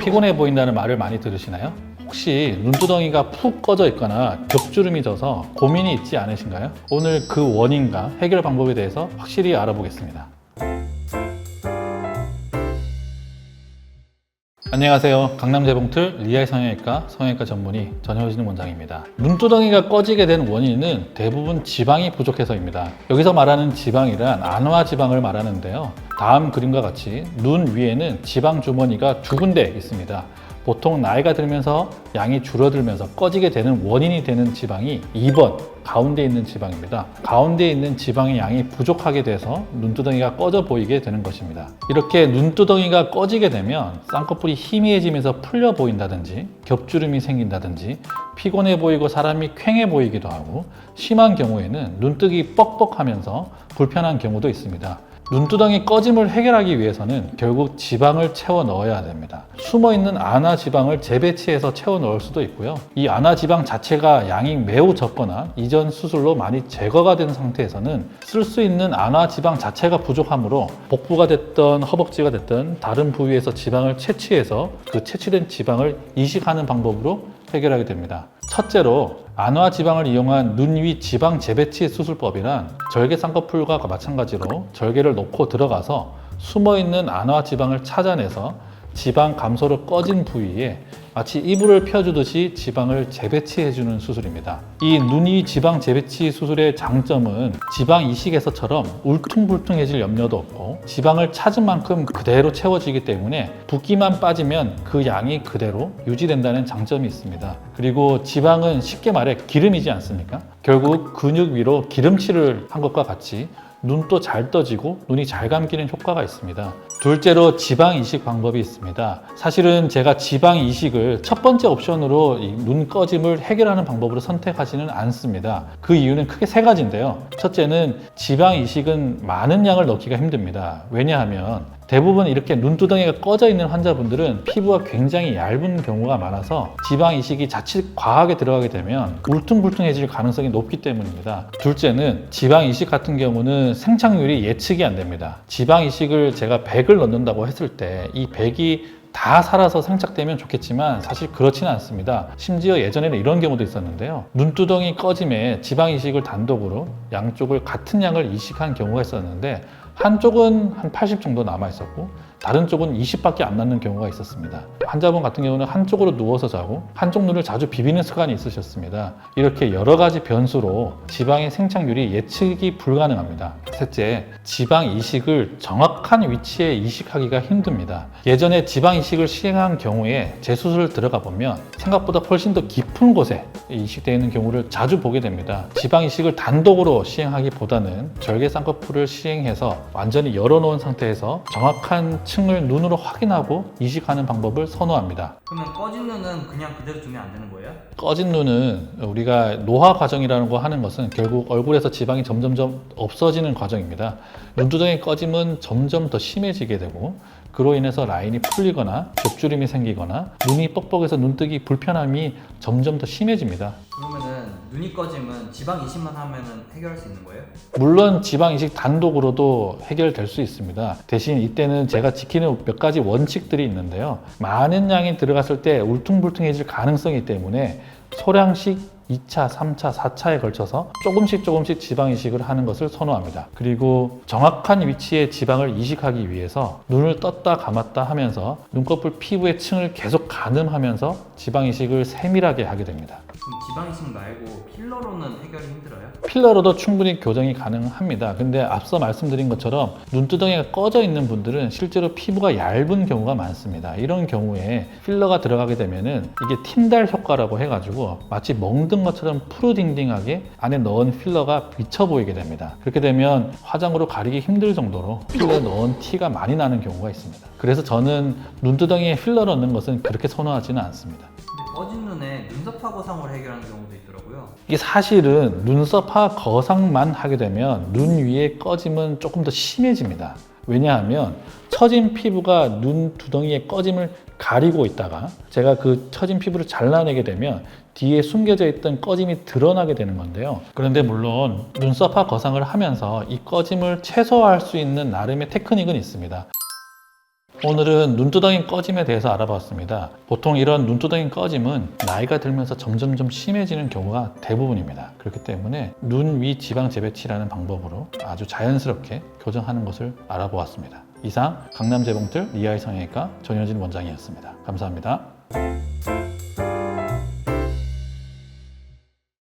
피곤해 보인다는 말을 많이 들으시나요? 혹시 눈두덩이가 푹 꺼져 있거나 겹주름이 져서 고민이 있지 않으신가요? 오늘 그 원인과 해결 방법에 대해서 확실히 알아보겠습니다. 안녕하세요. 강남 재봉틀 리알 성형외과 전문의 전효진 원장입니다. 눈두덩이가 꺼지게 된 원인은 대부분 지방이 부족해서입니다. 여기서 말하는 지방이란 안화 지방을 말하는데요. 다음 그림과 같이 눈 위에는 지방 주머니가 두 군데 있습니다. 보통 나이가 들면서 양이 줄어들면서 꺼지게 되는 원인이 되는 지방이 2번 가운데 있는 지방입니다. 가운데 있는 지방의 양이 부족하게 돼서 눈두덩이가 꺼져 보이게 되는 것입니다. 이렇게 눈두덩이가 꺼지게 되면 쌍꺼풀이 희미해지면서 풀려 보인다든지 겹주름이 생긴다든지 피곤해 보이고 사람이 퀭해 보이기도 하고 심한 경우에는 눈뜨기 뻑뻑하면서 불편한 경우도 있습니다. 눈두덩이 꺼짐을 해결하기 위해서는 결국 지방을 채워 넣어야 됩니다. 숨어있는 안화 지방을 재배치해서 채워 넣을 수도 있고요. 이 안화 지방 자체가 양이 매우 적거나 이전 수술로 많이 제거가 된 상태에서는 쓸 수 있는 안화 지방 자체가 부족하므로 복부가 됐든 허벅지가 됐든 다른 부위에서 지방을 채취해서 그 채취된 지방을 이식하는 방법으로 해결하게 됩니다. 첫째로 안화 지방을 이용한 눈 위 지방 재배치 수술법이란 절개 쌍꺼풀과 마찬가지로 절개를 놓고 들어가서 숨어있는 안화 지방을 찾아내서 지방 감소로 꺼진 부위에 마치 이불을 펴주듯이 지방을 재배치해주는 수술입니다. 이 눈 위 지방 재배치 수술의 장점은 지방 이식에서처럼 울퉁불퉁해질 염려도 없고 지방을 찾은 만큼 그대로 채워지기 때문에 붓기만 빠지면 그 양이 그대로 유지된다는 장점이 있습니다. 그리고 지방은 쉽게 말해 기름이지 않습니까? 결국 근육 위로 기름칠을 한 것과 같이 눈도 잘 떠지고 눈이 잘 감기는 효과가 있습니다. 둘째로 지방 이식 방법이 있습니다. 사실은 제가 지방 이식을 첫 번째 옵션으로 눈 꺼짐을 해결하는 방법으로 선택하지는 않습니다. 그 이유는 크게 세 가지인데요. 첫째는 지방 이식은 많은 양을 넣기가 힘듭니다. 왜냐하면 대부분 이렇게 눈두덩이가 꺼져 있는 환자분들은 피부가 굉장히 얇은 경우가 많아서 지방 이식이 자칫 과하게 들어가게 되면 울퉁불퉁해질 가능성이 높기 때문입니다. 둘째는 지방 이식 같은 경우는 생착률이 예측이 안 됩니다. 지방 이식을 제가 100을 넣는다고 했을 때 이 100이 다 살아서 생착되면 좋겠지만 사실 그렇지는 않습니다. 심지어 예전에는 이런 경우도 있었는데요. 눈두덩이 꺼짐에 지방 이식을 단독으로 양쪽을 같은 양을 이식한 경우가 있었는데 한쪽은 한 80 정도 남아 있었고 다른 쪽은 20밖에 안 남는 경우가 있었습니다. 환자분 같은 경우는 한쪽으로 누워서 자고 한쪽 눈을 자주 비비는 습관이 있으셨습니다. 이렇게 여러 가지 변수로 지방의 생착률이 예측이 불가능합니다. 셋째, 지방 이식을 정확한 위치에 이식하기가 힘듭니다. 예전에 지방 이식을 시행한 경우에 재수술 들어가 보면 생각보다 훨씬 더 깊은 곳에 이식되어 있는 경우를 자주 보게 됩니다. 지방 이식을 단독으로 시행하기보다는 절개 쌍꺼풀을 시행해서 완전히 열어놓은 상태에서 정확한 층을 눈으로 확인하고 이식하는 방법을 선호합니다. 그러면 꺼진 눈은 그냥 그대로 두면 안 되는 거예요? 꺼진 눈은 우리가 노화 과정이라는 거 하는 것은 결국 얼굴에서 지방이 점점점 없어지는 과정입니다. 눈두덩이 꺼짐은 점점 더 심해지게 되고 그로 인해서 라인이 풀리거나 겹주름이 생기거나 눈이 뻑뻑해서 눈뜨기 불편함이 점점 더 심해집니다. 그러면은 눈이 꺼지면 지방 이식만 하면은 해결할 수 있는 거예요? 물론 지방 이식 단독으로도 해결될 수 있습니다. 대신 이때는 제가 지키는 몇 가지 원칙들이 있는데요. 많은 양이 들어갔을 때 울퉁불퉁해질 가능성이기 때문에 소량씩 2차, 3차, 4차에 걸쳐서 조금씩 지방 이식을 하는 것을 선호합니다. 그리고 정확한 위치에 지방을 이식하기 위해서 눈을 떴다 감았다 하면서 눈꺼풀 피부의 층을 계속 가늠하면서 지방 이식을 세밀하게 하게 됩니다. 그럼 지방 이식 말고 필러로는 해결이 힘들어요? 필러로도 충분히 교정이 가능합니다. 근데 앞서 말씀드린 것처럼 눈두덩이가 꺼져 있는 분들은 실제로 피부가 얇은 경우가 많습니다. 이런 경우에 필러가 들어가게 되면은 이게 틴달 효과라고 해가지고 마치 멍든 것처럼 푸르딩딩하게 안에 넣은 필러가 미쳐 보이게 됩니다. 그렇게 되면 화장으로 가리기 힘들 정도로 필러 넣은 티가 많이 나는 경우가 있습니다. 그래서 저는 눈두덩이에 필러 넣는 것은 그렇게 선호하지는 않습니다. 근데 꺼진 눈에 눈썹화 거상으로 해결하는 경우도 있더라고요. 이게 사실은 눈썹화 거상만 하게 되면 눈 위에 꺼짐은 조금 더 심해집니다. 왜냐하면 처진 피부가 눈 두덩이의 꺼짐을 가리고 있다가 제가 그 처진 피부를 잘라내게 되면 뒤에 숨겨져 있던 꺼짐이 드러나게 되는 건데요. 그런데 물론 눈썹화 거상을 하면서 이 꺼짐을 최소화할 수 있는 나름의 테크닉은 있습니다. 오늘은 눈두덩이 꺼짐에 대해서 알아봤습니다. 보통 이런 눈두덩이 꺼짐은 나이가 들면서 점점점 심해지는 경우가 대부분입니다. 그렇기 때문에 눈 위 지방 재배치라는 방법으로 아주 자연스럽게 교정하는 것을 알아보았습니다. 이상 강남 재봉틀 리아이 성형외과 전효진 원장이었습니다. 감사합니다.